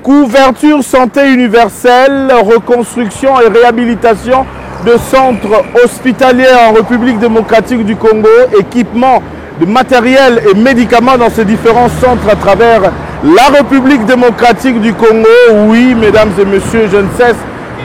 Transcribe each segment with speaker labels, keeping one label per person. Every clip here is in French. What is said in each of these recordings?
Speaker 1: Couverture santé universelle, reconstruction et réhabilitation de centres hospitaliers en République démocratique du Congo, équipement de matériel et médicaments dans ces différents centres à travers la République démocratique du Congo. Oui, mesdames et messieurs, je ne cesse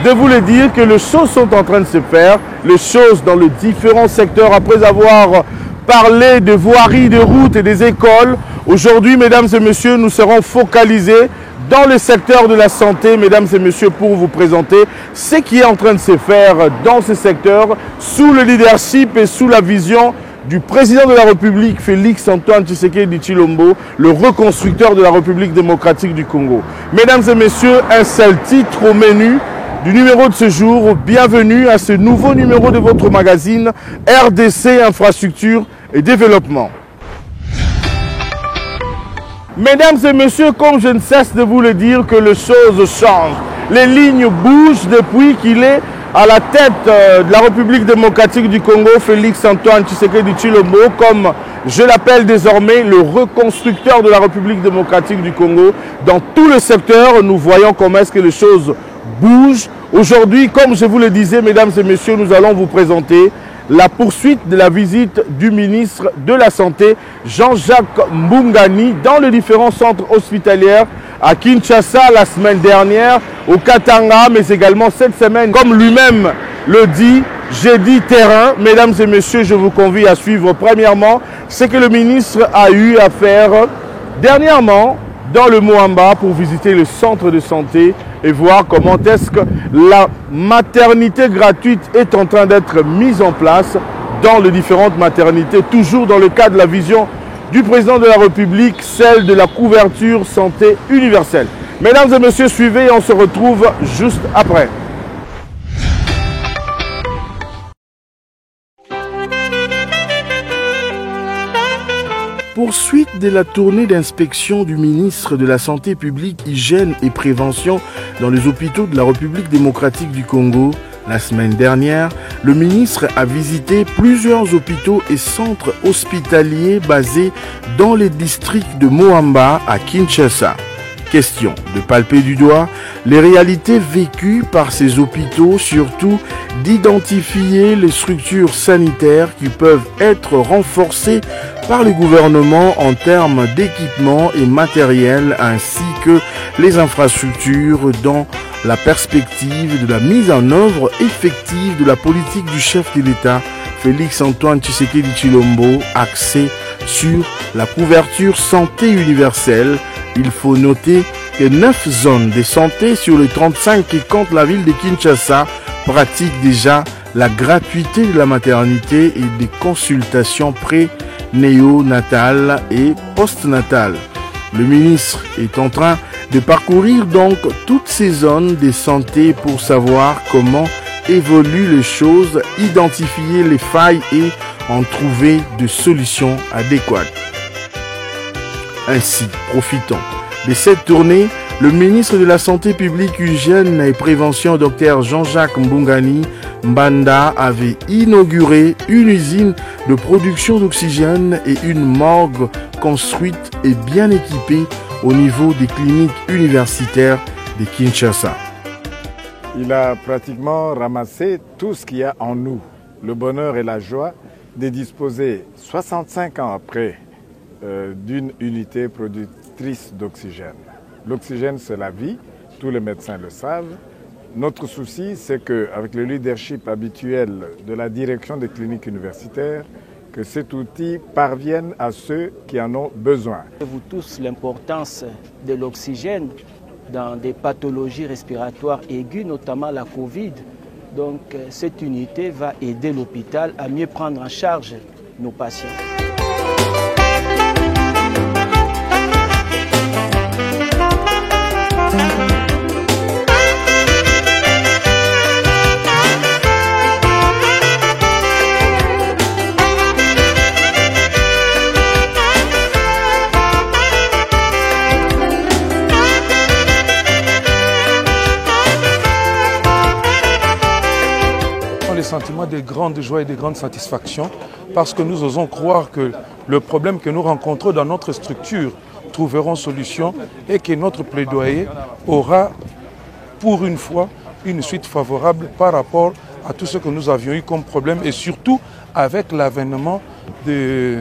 Speaker 1: de vous le dire que les choses sont en train de se faire, les choses dans les différents secteurs. Après avoir parlé de voiries, de routes et des écoles, aujourd'hui, mesdames et messieurs, nous serons focalisés dans le secteur de la santé, mesdames et messieurs, pour vous présenter ce qui est en train de se faire dans ce secteur sous le leadership et sous la vision du président de la République, Félix Antoine Tshisekedi Tshilombo, le reconstructeur de la République démocratique du Congo. Mesdames et messieurs, un seul titre au menu du numéro de ce jour. Bienvenue à ce nouveau numéro de votre magazine RDC Infrastructure et Développement. Mesdames et messieurs, comme je ne cesse de vous le dire, que les choses changent. Les lignes bougent depuis qu'il est à la tête de la République démocratique du Congo, Félix Antoine Tshisekedi Tshilombo, comme je l'appelle désormais le reconstructeur de la République démocratique du Congo. Dans tout le secteur, nous voyons comment est-ce que les choses bougent. Aujourd'hui, comme je vous le disais, mesdames et messieurs, nous allons vous présenter la poursuite de la visite du ministre de la Santé, Jean-Jacques Mbungani, dans les différents centres hospitaliers à Kinshasa la semaine dernière, au Katanga, mais également cette semaine, comme lui-même le dit, jeudi terrain. Mesdames et messieurs, je vous convie à suivre premièrement ce que le ministre a eu à faire dernièrement dans le Moamba pour visiter le centre de santé et voir comment est-ce que la maternité gratuite est en train d'être mise en place dans les différentes maternités, toujours dans le cadre de la vision du président de la République, celle de la couverture santé universelle. Mesdames et messieurs, suivez et on se retrouve juste après. Poursuite de la tournée d'inspection du ministre de la Santé publique, Hygiène et Prévention dans les hôpitaux de la République démocratique du Congo. La semaine dernière, le ministre a visité plusieurs hôpitaux et centres hospitaliers basés dans les districts de Moamba à Kinshasa. Question de palper du doigt les réalités vécues par ces hôpitaux, surtout d'identifier les structures sanitaires qui peuvent être renforcées par le gouvernement en termes d'équipement et matériel, ainsi que les infrastructures dans la perspective de la mise en œuvre effective de la politique du chef de l'État, Félix Antoine Tshisekedi Tshilombo, axée sur la couverture santé universelle. Il faut noter que 9 zones de santé sur les 35 qui comptent la ville de Kinshasa pratiquent déjà la gratuité de la maternité et des consultations pré-néonatales et postnatales. Le ministre est en train de parcourir donc toutes ces zones de santé pour savoir comment évoluent les choses, identifier les failles et en trouver des solutions adéquates. Ainsi, profitons de cette tournée, le ministre de la Santé publique, Hygiène et Prévention, Dr Jean-Jacques Mbungani Mbanda, avait inauguré une usine de production d'oxygène et une morgue construite et bien équipée au niveau des cliniques universitaires de Kinshasa.
Speaker 2: Il a pratiquement ramassé tout ce qu'il y a en nous, le bonheur et la joie de disposer 65 ans après d'une unité productrice d'oxygène. L'oxygène, c'est la vie, tous les médecins le savent. Notre souci, c'est qu'avec le leadership habituel de la direction des cliniques universitaires, que cet outil parvienne à ceux qui en ont besoin.
Speaker 3: Vous tous l'importance de l'oxygène dans des pathologies respiratoires aiguës, notamment la Covid. Donc cette unité va aider l'hôpital à mieux prendre en charge nos patients.
Speaker 4: Sentiment de grande joie et de grande satisfaction parce que nous osons croire que le problème que nous rencontrons dans notre structure trouverons solution et que notre plaidoyer aura pour une fois une suite favorable par rapport à tout ce que nous avions eu comme problème et surtout avec l'avènement des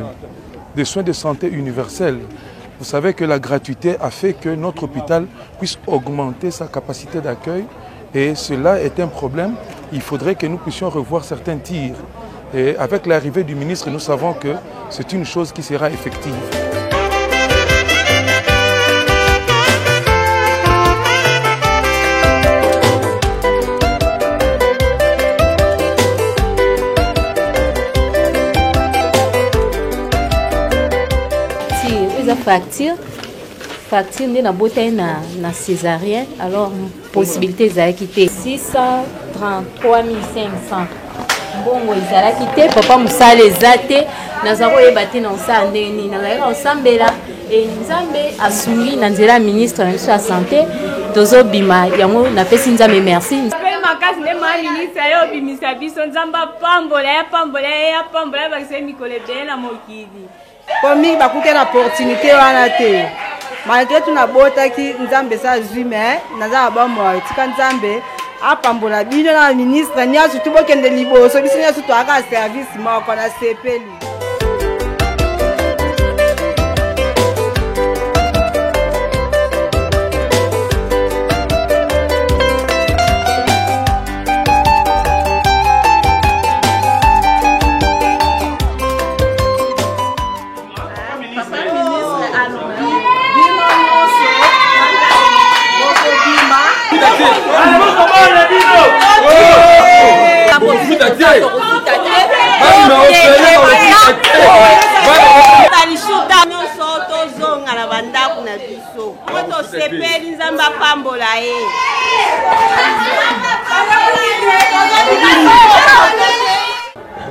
Speaker 4: soins de santé universels. Vous savez que la gratuité a fait que notre hôpital puisse augmenter sa capacité d'accueil et cela est un problème. Il faudrait que nous puissions revoir certains tirs. Et avec l'arrivée du ministre, nous savons que c'est une chose qui sera effective.
Speaker 5: Facture nde na bota na césarienne, alors possibilité ezalaki te 633 500 mbongo ezalaki te, papa mosala eza te, naza koyeba te na osala ndenge nini, nazalaka osambela nzambe asungi na nzela ya ministre na biso ya santé tozobima yango napesi nzambe merci.
Speaker 6: Makasi nde ma ministre yo obimisa biso nzambe apambola bakise mikolo ebele na mokili
Speaker 7: komi bakuke na opportunité wana te malgré tunabotaki nzambe sa zwi me naza bamoa tika nzambe apambola bino na ministre nyonso tubokende liboso biso nyonso toyaka service moko na sepeli.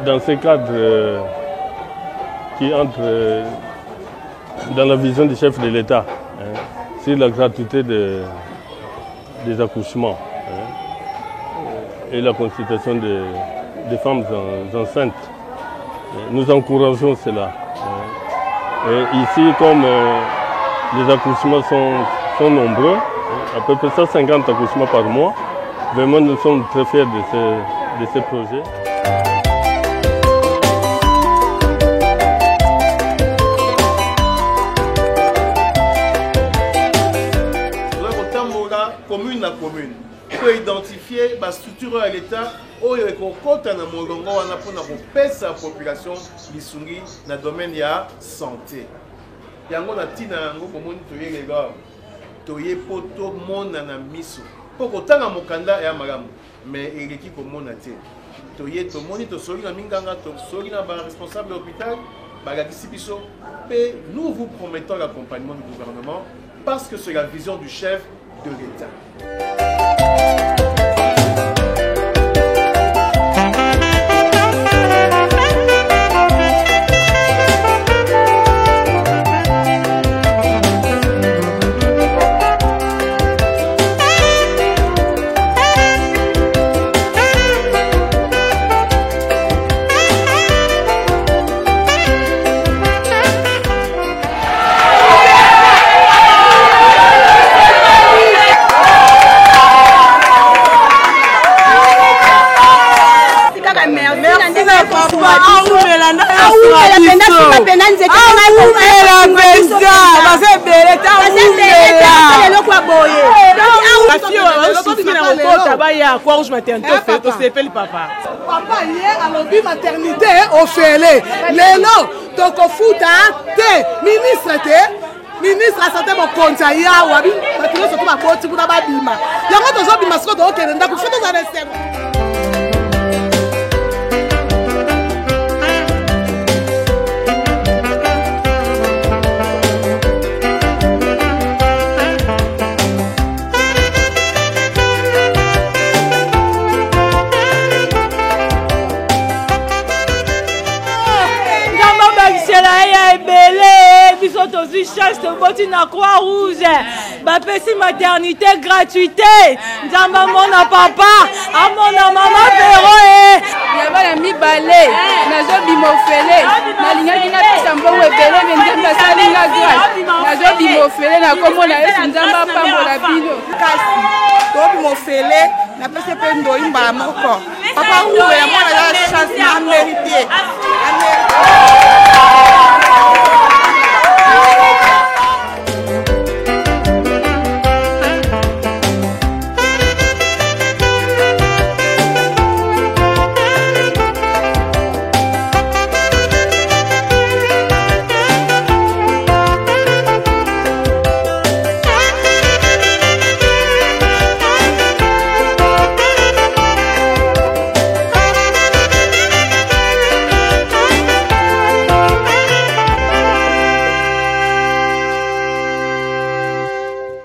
Speaker 8: Dans ce cadre qui entre dans la vision du chef de l'État sur la gratuité des accouchements et la consultation des femmes enceintes, nous encourageons cela. Et ici, comme les accouchements sont nombreux, à peu près 150 accouchements par mois, vraiment nous sommes très fiers de ce projet.
Speaker 1: Commune à commune, pour identifier la structure de l'État où il y a un molongo pour la population lisungi dans le domaine de la santé. Il y a un tina pour les gars, toye poto mona na miso. Pour autant na mokanda ya magamu, mais il est comme mona te. Toye to moni to sori na minganga to sori na ba responsable de l'hôpital, bagaki biso. Et nous vous promettons l'accompagnement du gouvernement parce que c'est la vision du chef de l'État.
Speaker 9: Papa hier alobi maternité ofele lelo tokofuta te ministre la santé mokonza ya wabi batino soto bakoti kuna babima yango tozobima siko tokende ndako fo tozana sema.
Speaker 6: Biso tozi chasse de boti na croix rouge bapesi maternité gratuité nzamba mona papa amona mama pero na bana mibale nazobima ofele nalingaki napesa mbongo ebele me nzambe asalinga grâce nazobima ofele nakomona yesu nzambe apambola bino
Speaker 7: kasi tobima ofele napesa mpe ndoi mbala moko papa ngube ya mwana za chance na mérité.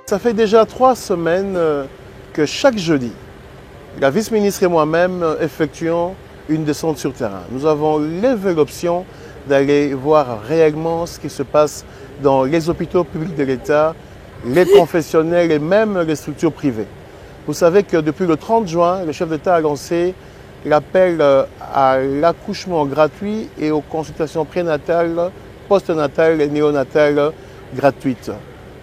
Speaker 1: Ça fait déjà 3 semaines que chaque jeudi, la vice-ministre et moi-même effectuons une descente sur terrain. Nous avons levé l'option d'aller voir réellement ce qui se passe dans les hôpitaux publics de l'État, les confessionnels et même les structures privées. Vous savez que depuis le 30 juin, le chef d'État a lancé l'appel à l'accouchement gratuit et aux consultations prénatales, postnatales et néonatales gratuites.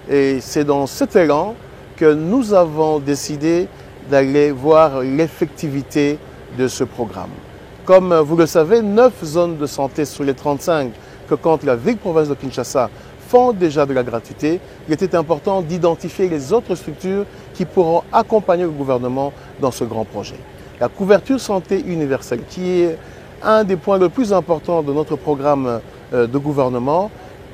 Speaker 1: Et c'est dans cet élan que nous avons décidé d'aller voir l'effectivité de ce programme. Comme vous le savez, 9 zones de santé sur les 35 que compte la ville-province de Kinshasa font déjà de la gratuité. Il était important d'identifier les autres structures qui pourront accompagner le gouvernement dans ce grand projet. La couverture santé universelle, qui est un des points les plus importants de notre programme de gouvernement,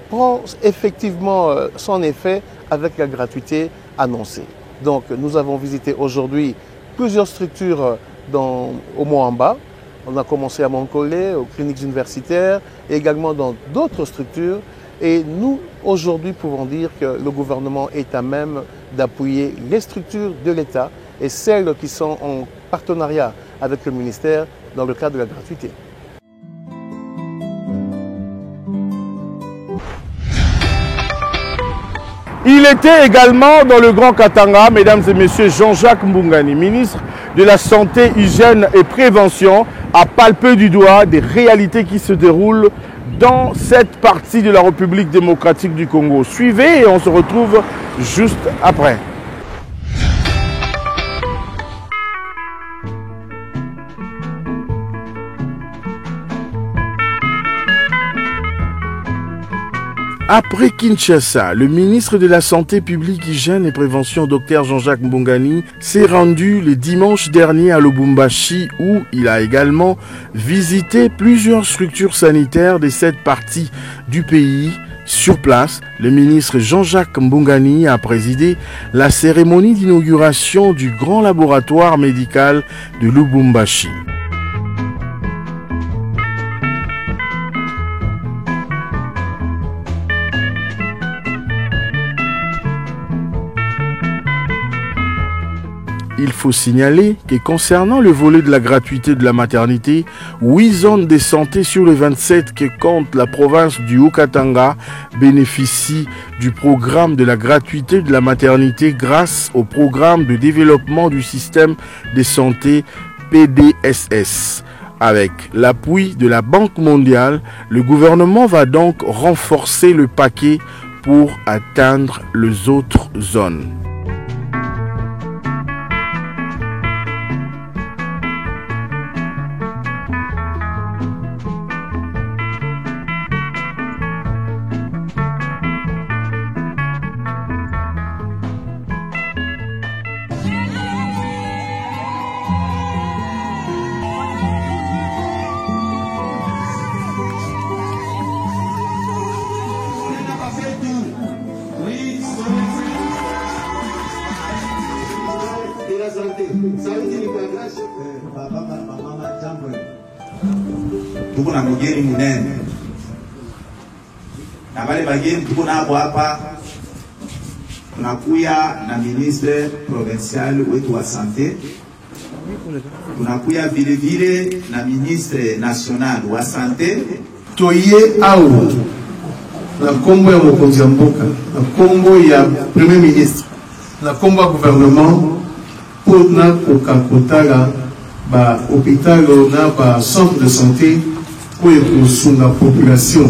Speaker 1: prend effectivement son effet avec la gratuité annoncée. Donc nous avons visité aujourd'hui plusieurs structures au Moamba. On a commencé à Moncolé, aux cliniques universitaires et également dans d'autres structures. Et nous, aujourd'hui, pouvons dire que le gouvernement est à même d'appuyer les structures de l'État et celles qui sont en partenariat avec le ministère dans le cadre de la gratuité.
Speaker 10: Il était également dans le Grand Katanga, mesdames et messieurs, Jean-Jacques Mbungani, ministre de la Santé, Hygiène et Prévention, a palpé du doigt des réalités qui se déroulent dans cette partie de la République démocratique du Congo. Suivez et on se retrouve juste après. Après Kinshasa, le ministre de la Santé publique, Hygiène et Prévention, Dr Jean-Jacques Mbungani, s'est rendu le dimanche dernier à Lubumbashi où il a également visité plusieurs structures sanitaires de cette partie du pays. Sur place, le ministre Jean-Jacques Mbungani a présidé la cérémonie d'inauguration du grand laboratoire médical de Lubumbashi. Il faut signaler que concernant le volet de la gratuité de la maternité, 8 zones de santé sur les 27 que compte la province du Haut-Katanga bénéficient du programme de la gratuité de la maternité grâce au programme de développement du système de santé PDSS. Avec l'appui de la Banque mondiale, le gouvernement va donc renforcer le paquet pour atteindre les autres zones.
Speaker 11: Tuko na mgeni munene na wale bageni tuko nabo hapa, tunakuya na ministre provincial wetu wa sante, tunakuya vile vile na ministre national wa sante.
Speaker 1: Toye au na kombo ya mokonzi ya mboka, na kombo ya premier ministre, na kombo ya gouvernement pour na kokakotala
Speaker 12: hôpital na centre de santé pour la population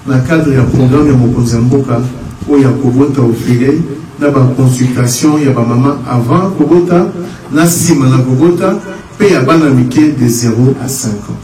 Speaker 12: dans le cadre du programme de Mokonzamboka où il y a Kobota au filet, na consultation, il y a maman avant Kobota, na sima na Kobota, paye à banamike de 0 à 5 ans.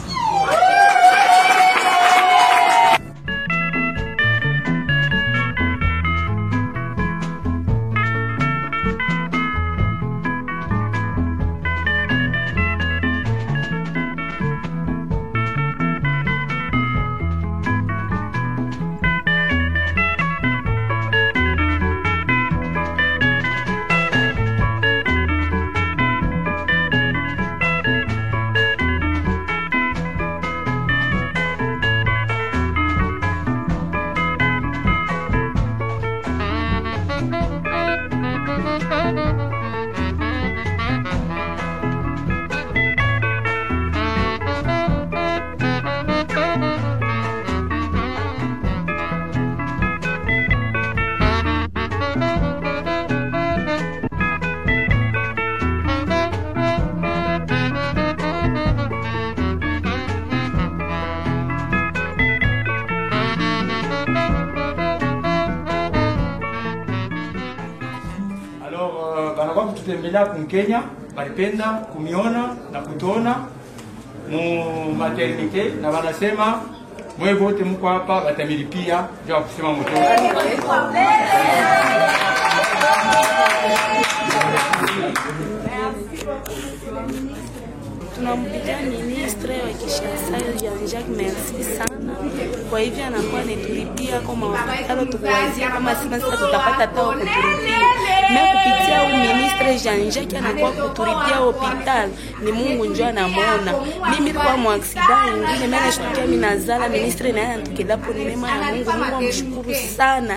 Speaker 13: Kenya walipenda kumiona na kutuona mu maternite na wanasema mwe wote mko hapa batamilipia ndio kusema mtoto.
Speaker 14: Tunampigia ministre wa Kinshasa Jean-Jacques merci sana. Kwa hivyo anakuwa anatulipia kama hospitali tukuwazia kama sisi tutapata tao kutulipia. Na kupitia huyu ministre Jean-Jacques anakuwa kutulipia hospitali ni Mungu njoo anamuona. Mimi kwa mu accident ingine mimi nashtukia mimi nazala ministre naye anatukilapo ni neema ya Mungu. Mungu amshukuru sana.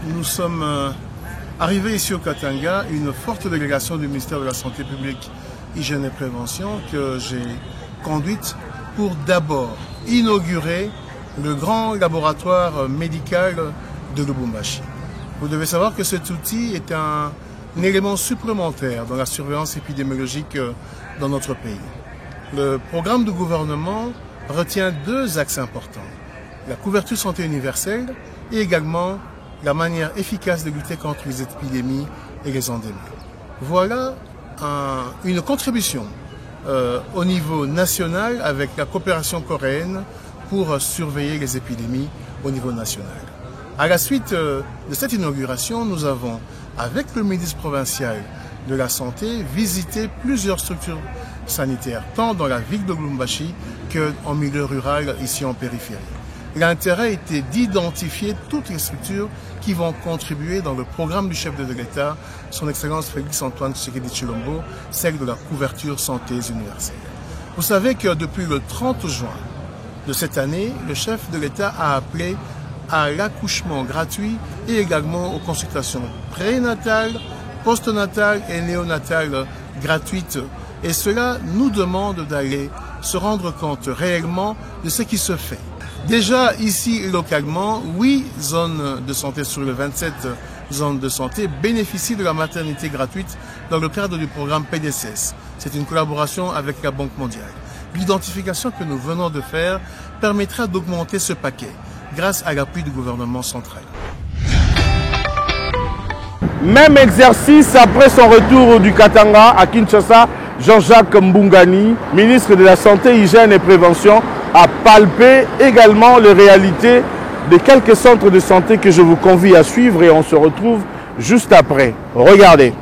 Speaker 15: Nous sommes arrivés ici au Katanga, une forte délégation du ministère de la Santé publique, Hygiène et Prévention que j'ai conduite pour d'abord inaugurer le grand laboratoire médical de Lubumbashi. Vous devez savoir que cet outil est un élément supplémentaire dans la surveillance épidémiologique dans notre pays. Le programme du gouvernement retient deux axes importants, la couverture santé universelle et également la manière efficace de lutter contre les épidémies et les endémies. Voilà une contribution au niveau national avec la coopération coréenne pour surveiller les épidémies au niveau national. À la suite de cette inauguration, nous avons, avec le ministre provincial de la Santé, visité plusieurs structures sanitaires, tant dans la ville de Lubumbashi qu'en milieu rural, ici en périphérie. L'intérêt était d'identifier toutes les structures qui vont contribuer dans le programme du chef de l'État, son Excellence Félix-Antoine Tshisekedi Tshilombo, celle de la couverture santé universelle. Vous savez que depuis le 30 juin de cette année, le chef de l'État a appelé à l'accouchement gratuit et également aux consultations prénatales, postnatales et néonatales gratuites. Et cela nous demande d'aller se rendre compte réellement de ce qui se fait. Déjà ici localement, 8 zones de santé sur les 27 zones de santé bénéficient de la maternité gratuite dans le cadre du programme PDCS. C'est une collaboration avec la Banque mondiale. L'identification que nous venons de faire permettra d'augmenter ce paquet grâce à l'appui du gouvernement central.
Speaker 1: Même exercice après son retour du Katanga à Kinshasa, Jean-Jacques Mbungani, ministre de la Santé, Hygiène et Prévention, a palpé également les réalités de quelques centres de santé que je vous convie à suivre et on se retrouve juste après. Regardez.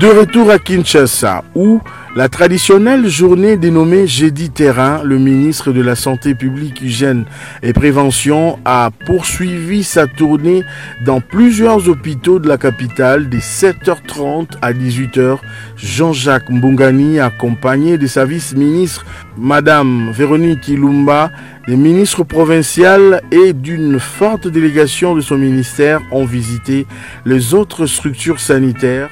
Speaker 10: De retour à Kinshasa, où La traditionnelle journée dénommée Jeudi Terrain, le ministre de la Santé publique, Hygiène et Prévention a poursuivi sa tournée dans plusieurs hôpitaux de la capitale de 7h30 à 18h. Jean-Jacques Mbungani, accompagné de sa vice-ministre, Madame Véronique Ilumba, des ministres provinciaux et d'une forte délégation de son ministère ont visité les autres structures sanitaires.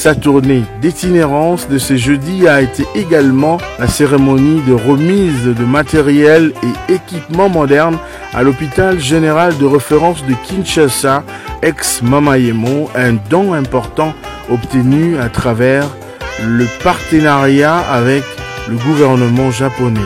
Speaker 10: Sa tournée d'itinérance de ce jeudi a été également la cérémonie de remise de matériel et équipements modernes à l'hôpital général de référence de Kinshasa, ex-Mamayemo, un don important obtenu à travers le partenariat avec le gouvernement japonais.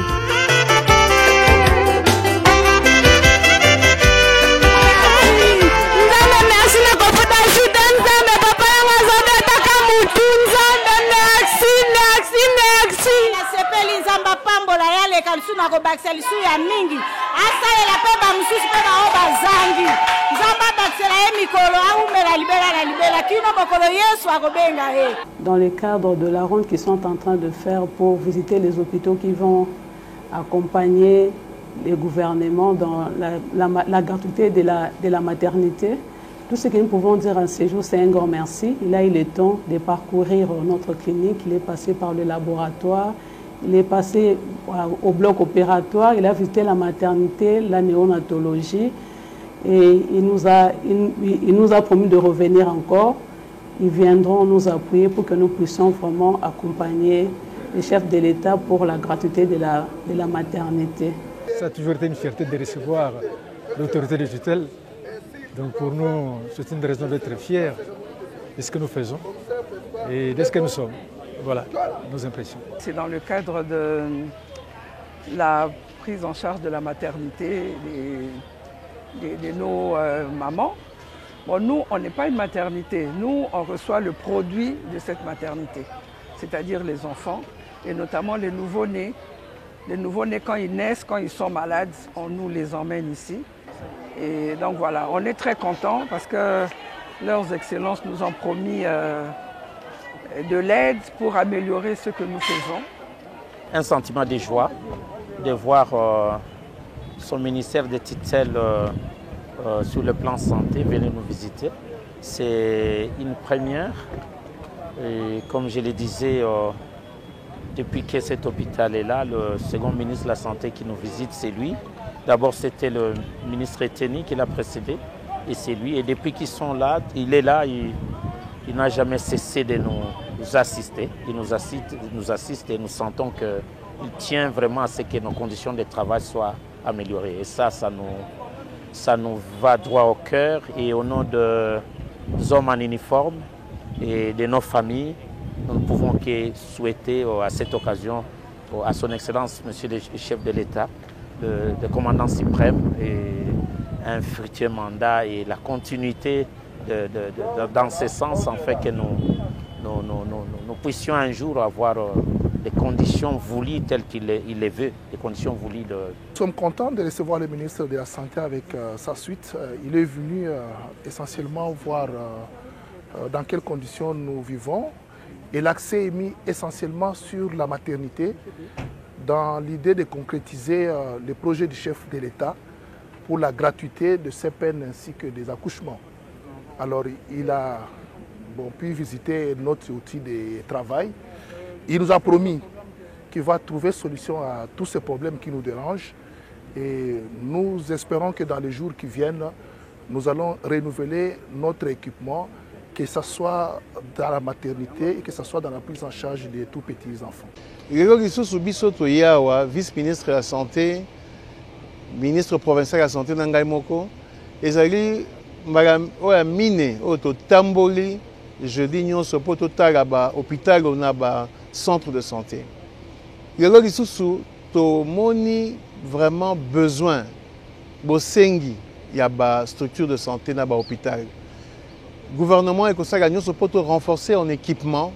Speaker 16: Dans le cadre de la ronde qu'ils sont en train de faire pour visiter les hôpitaux qui vont accompagner les gouvernements dans la gratuité de la maternité, tout ce que nous pouvons dire en ce jour, c'est un grand merci. Il a eu le temps de parcourir notre clinique, il est passé par le laboratoire, il est passé au bloc opératoire, il a visité la maternité, la néonatologie et il nous a promis de revenir encore. Ils viendront nous appuyer pour que nous puissions vraiment accompagner les chefs de l'État pour la gratuité de la maternité.
Speaker 17: Ça a toujours été une fierté de recevoir l'autorité de tutelle. Donc pour nous, c'est une raison d'être fiers de ce que nous faisons et de ce que nous sommes. Voilà nos impressions.
Speaker 18: C'est dans le cadre de la prise en charge de la maternité de nos mamans. Bon, nous, on n'est pas une maternité. Nous, on reçoit le produit de cette maternité, c'est-à-dire les enfants, et notamment les nouveau-nés. Les nouveau-nés, quand ils naissent, quand ils sont malades, on nous les emmène ici. Et donc voilà, on est très contents parce que leurs excellences nous ont promis de l'aide pour améliorer ce que nous faisons.
Speaker 19: Un sentiment de joie de voir son ministère de tutelle sur le plan santé venir nous visiter. C'est une première. Et comme je le disais, depuis que cet hôpital est là, le second ministre de la Santé qui nous visite, c'est lui. D'abord, c'était le ministre Eteni qui l'a précédé, et c'est lui. Et depuis qu'ils sont là, il est là, il n'a jamais cessé de nous assister. Il nous assiste et nous sentons qu'il tient vraiment à ce que nos conditions de travail soient améliorées. Et ça nous va droit au cœur. Et au nom des hommes en uniforme et de nos familles, nous ne pouvons que souhaiter à cette occasion à son Excellence, Monsieur le chef de l'État, le commandant suprême, et un fructueux mandat et la continuité dans ce sens, en fait, que nous puissions un jour avoir des conditions voulues telles qu'il les veut, des conditions voulues. Nous
Speaker 20: sommes contents de recevoir le ministre de la Santé avec sa suite. Il est venu essentiellement voir dans quelles conditions nous vivons. Et l'accès est mis essentiellement sur la maternité, dans l'idée de concrétiser le projet du chef de l'État pour la gratuité de ces peines ainsi que des accouchements. Alors il a pu visiter notre outil de travail. Il nous a promis qu'il va trouver solution à tous ces problèmes qui nous dérangent. Et nous espérons que dans les jours qui viennent, nous allons renouveler notre équipement, que ce soit dans la maternité et que ce soit dans la prise en charge des tout petits enfants.
Speaker 21: Vice-ministre de la Santé, ministre provincial de la Santé Nangai Moko, ezali mine oto tamboli jeudi nyonso po totala ba hôpital na ba centre de santé. Lelo lisusu to moni vraiment besoin bosengi ya ba structure de santé na ba hôpital. Gouvernement ekosala nyonso po to renforcer en équipement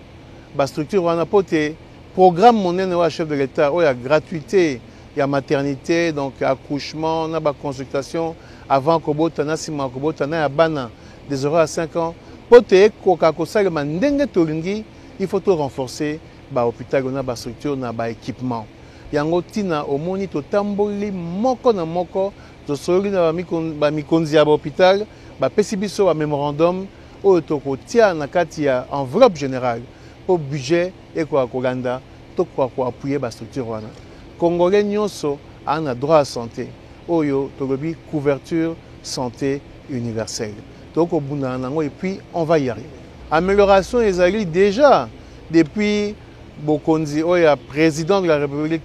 Speaker 21: ba structure wana po te programme monene wa chef de l'État o ya gratuité ya maternité, donc accouchement na ba consultation avant kobota na sima kobota na ya bana des 0 à 5 ans po te koka kosala ndenge tolingi, il faut to renforcer ba hôpital na ba structure na ba équipement. Yango tina omoni to tamboli moko na moko to soli na ba mikonzi ya ba hôpital ba pesi biso ba mémorandum o to kotia na kati ya enveloppe générale au budget et quoi Koganda to quoi appuyer ba structure wana. Congolais nyonso a droit à santé. Oyo togobi couverture santé universelle. Donc au bout et puis on va y arriver. Amélioration ezali déjà depuis Bokonzi, le président de la République,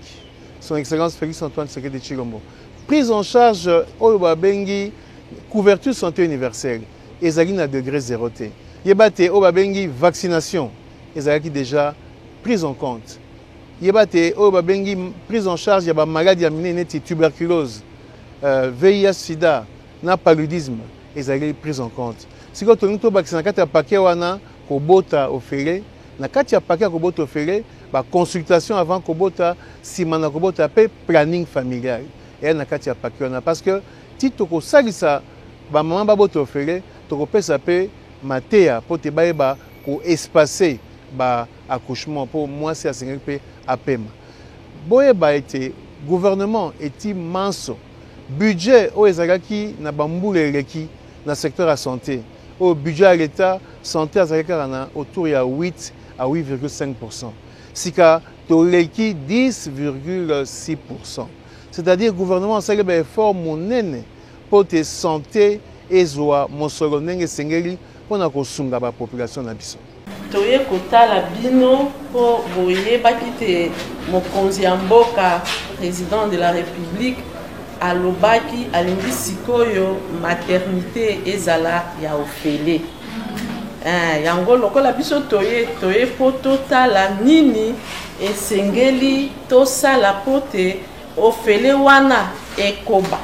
Speaker 21: son Excellence Félix Antoine Tshisekedi Tshilombo. Prise en charge Obabengi, couverture santé universelle, ezali na degré 0 T. Yebate Obabengi vaccination, ezali déjà prise en compte. Yebate Obabengi prise en charge yaba maladie amine tuberculose, VIH sida, na paludisme, ezali prise en compte. Si vous avez un paquet de bota offeré, na kati ya paquet ko bota offeré, ba consultation avant ko bota, si mana ko bota pe planning familial. Et na kati ya paquet parce que ti to ko salisa ba maman ba bota offeré, to ko pesa pe matea pour te ba ko espacer ba accouchement pour moi c'est asengi pe apema. Boye ba été gouvernement eti manso. Budget o ezalaki na bambule reki na secteur de santé. Au budget de l'État, santé autour de 8 à 8,5%. Sika toleki 10,6%. C'est-à-dire que le gouvernement a fait un effort pour te santé et zoa mosolo nenge sengeli pour na kosunga ba population na biso.
Speaker 2: Toye kotala bino po boye bakite mokonzi ya mboka président de la République alobaki alingi sikoyo maternité ezala ya ofele. Yango lokola biso toye po totala nini esengeli tosala pote ofele wana ekoba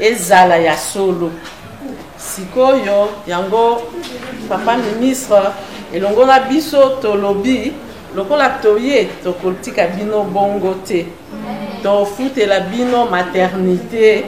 Speaker 2: ezala ya solo. Sikoyo yango papa ministre elongo na biso tolobi lokola toye tokotika bino bongo te. Tofute la bino maternité.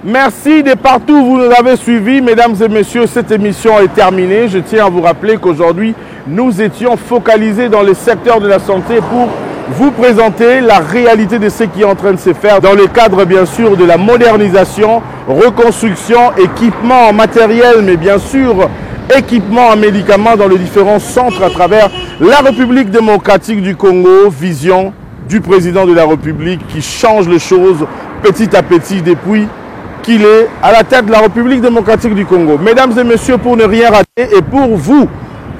Speaker 1: Merci de partout où vous nous avez suivis. Mesdames et messieurs, cette émission est terminée. Je tiens à vous rappeler qu'aujourd'hui, nous étions focalisés dans le secteur de la santé pour vous présenter la réalité de ce qui est en train de se faire dans le cadre, bien sûr, de la modernisation, reconstruction, équipement en matériel, mais bien sûr, équipement en médicaments dans les différents centres à travers la République démocratique du Congo. Vision du président de la République qui change les choses petit à petit depuis qu'il est à la tête de la République démocratique du Congo. Mesdames et messieurs, pour ne rien rater et pour vous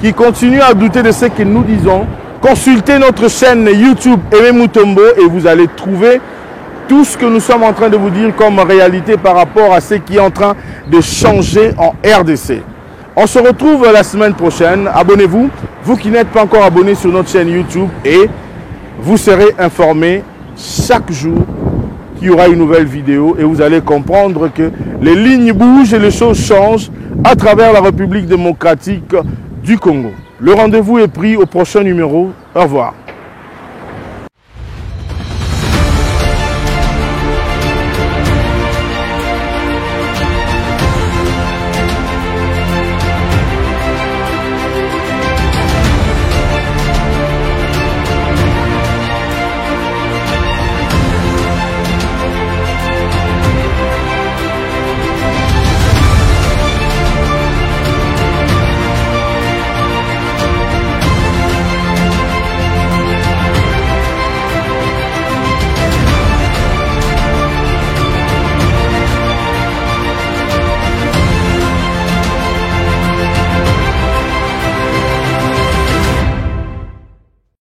Speaker 1: qui continuez à douter de ce que nous disons, consultez notre chaîne YouTube Aimé Mutombo et vous allez trouver tout ce que nous sommes en train de vous dire comme réalité par rapport à ce qui est en train de changer en RDC. On se retrouve la semaine prochaine. Abonnez-vous, vous qui n'êtes pas encore abonnés sur notre chaîne YouTube, et vous serez informés chaque jour qu'il y aura une nouvelle vidéo et vous allez comprendre que les lignes bougent et les choses changent à travers la République démocratique du Congo. Le rendez-vous est pris au prochain numéro. Au revoir.